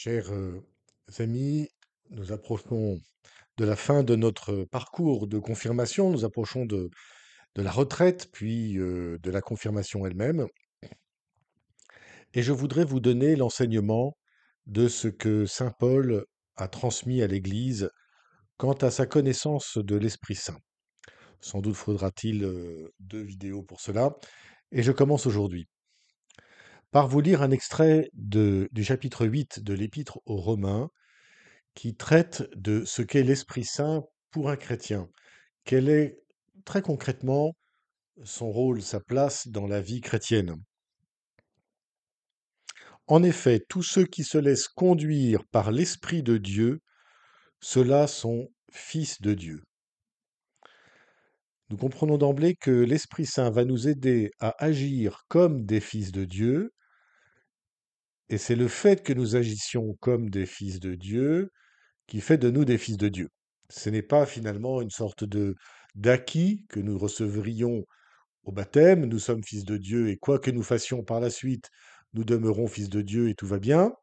Chers amis, nous approchons de la fin de notre parcours de confirmation, nous approchons de la retraite, puis de la confirmation elle-même, et je voudrais vous donner l'enseignement de ce que Saint Paul a transmis à l'Église quant à sa connaissance de l'Esprit Saint. Sans doute faudra-t-il 2 vidéos pour cela, et je commence aujourd'hui par vous lire un extrait du chapitre 8 de l'Épître aux Romains, qui traite de ce qu'est l'Esprit Saint pour un chrétien. Quel est très concrètement son rôle, sa place dans la vie chrétienne? En effet, tous ceux qui se laissent conduire par l'Esprit de Dieu, ceux-là sont fils de Dieu. Nous comprenons d'emblée que l'Esprit Saint va nous aider à agir comme des fils de Dieu, et c'est le fait que nous agissions comme des fils de Dieu qui fait de nous des fils de Dieu. Ce n'est pas finalement une sorte de d'acquis que nous recevrions au baptême, nous sommes fils de Dieu et quoi que nous fassions par la suite, nous demeurons fils de Dieu et tout va bien,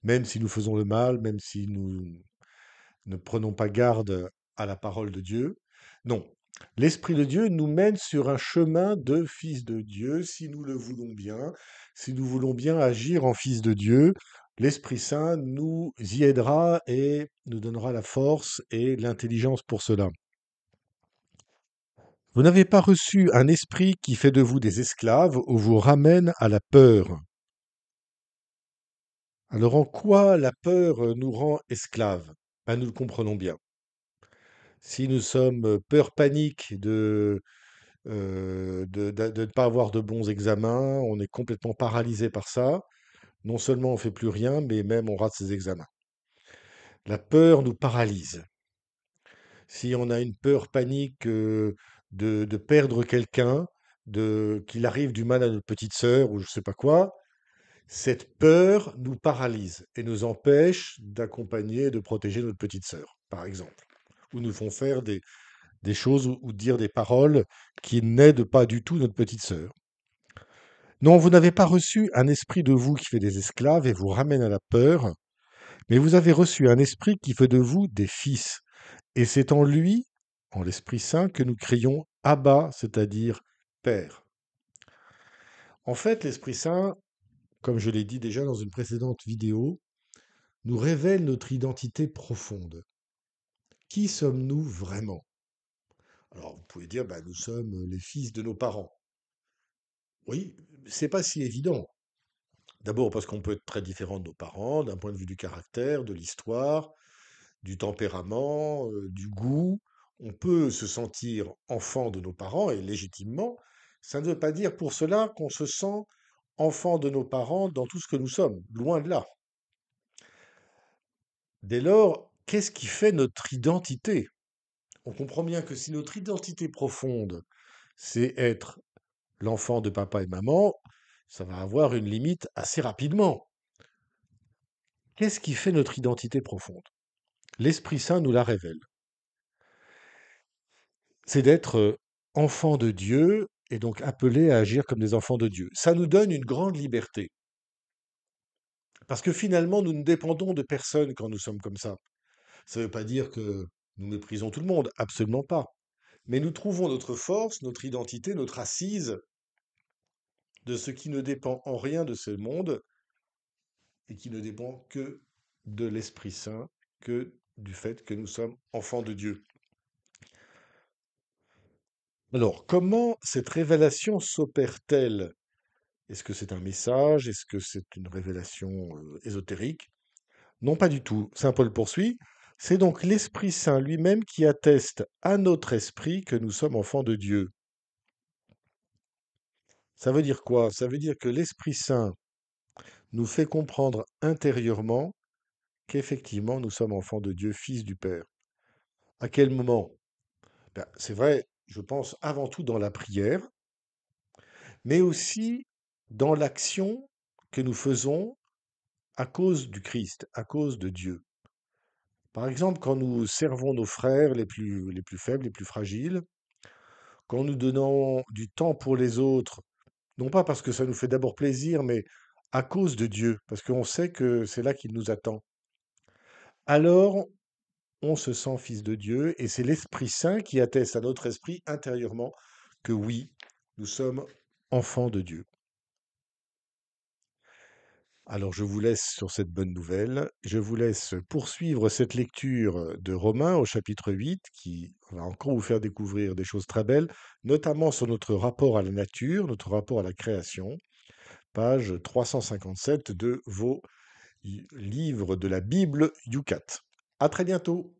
même si nous faisons le mal, même si nous ne prenons pas garde à la parole de Dieu. Non, l'Esprit de Dieu nous mène sur un chemin de fils de Dieu si nous le voulons bien, si nous voulons bien agir en fils de Dieu. L'Esprit Saint nous y aidera et nous donnera la force et l'intelligence pour cela. Vous n'avez pas reçu un esprit qui fait de vous des esclaves ou vous ramène à la peur. Alors en quoi la peur nous rend esclaves? Ben, nous le comprenons bien. Si nous sommes peur panique de ne pas avoir de bons examens, on est complètement paralysé par ça. Non seulement on fait plus rien, mais même on rate ses examens. La peur nous paralyse. Si on a une peur panique de perdre quelqu'un, qu'il arrive du mal à notre petite sœur ou je sais pas quoi, cette peur nous paralyse et nous empêche d'accompagner et de protéger notre petite sœur, par exemple. Ou nous font faire des choses ou dire des paroles qui n'aident pas du tout notre petite sœur. Non, vous n'avez pas reçu un esprit de vous qui fait des esclaves et vous ramène à la peur, mais vous avez reçu un esprit qui fait de vous des fils. Et c'est en lui, en l'Esprit Saint, que nous crions Abba, c'est-à-dire Père. En fait, l'Esprit Saint, comme je l'ai dit déjà dans une précédente vidéo, nous révèle notre identité profonde. Qui sommes-nous vraiment? Alors, vous pouvez dire, bah, nous sommes les fils de nos parents. Oui, c'est pas si évident. D'abord parce qu'on peut être très différent de nos parents, d'un point de vue du caractère, de l'histoire, du tempérament, du goût. On peut se sentir enfant de nos parents, et légitimement. Ça ne veut pas dire pour cela qu'on se sent enfant de nos parents dans tout ce que nous sommes. Loin de là. Dès lors, qu'est-ce qui fait notre identité? On comprend bien que si notre identité profonde, c'est être l'enfant de papa et maman, ça va avoir une limite assez rapidement. Qu'est-ce qui fait notre identité profonde? L'Esprit Saint nous la révèle. C'est d'être enfant de Dieu et donc appelé à agir comme des enfants de Dieu. Ça nous donne une grande liberté. Parce que finalement, nous ne dépendons de personne quand nous sommes comme ça. Ça ne veut pas dire que nous méprisons tout le monde, absolument pas. Mais nous trouvons notre force, notre identité, notre assise de ce qui ne dépend en rien de ce monde et qui ne dépend que de l'Esprit Saint, que du fait que nous sommes enfants de Dieu. Alors, comment cette révélation s'opère-t-elle? Est-ce que c'est un message? Est-ce que c'est une révélation ésotérique? Non, pas du tout. Saint Paul poursuit. C'est donc l'Esprit Saint lui-même qui atteste à notre esprit que nous sommes enfants de Dieu. Ça veut dire quoi? Ça veut dire que l'Esprit Saint nous fait comprendre intérieurement qu'effectivement nous sommes enfants de Dieu, fils du Père. À quel moment? Ben, c'est vrai, je pense avant tout dans la prière, mais aussi dans l'action que nous faisons à cause du Christ, à cause de Dieu. Par exemple, quand nous servons nos frères les plus faibles, les plus fragiles, quand nous donnons du temps pour les autres, non pas parce que ça nous fait d'abord plaisir, mais à cause de Dieu, parce qu'on sait que c'est là qu'il nous attend. Alors, on se sent fils de Dieu et c'est l'Esprit Saint qui atteste à notre esprit intérieurement que oui, nous sommes enfants de Dieu. Alors je vous laisse sur cette bonne nouvelle. Je vous laisse poursuivre cette lecture de Romains au chapitre 8 qui va encore vous faire découvrir des choses très belles, notamment sur notre rapport à la nature, notre rapport à la création, page 357 de vos livres de la Bible Yucat. À très bientôt.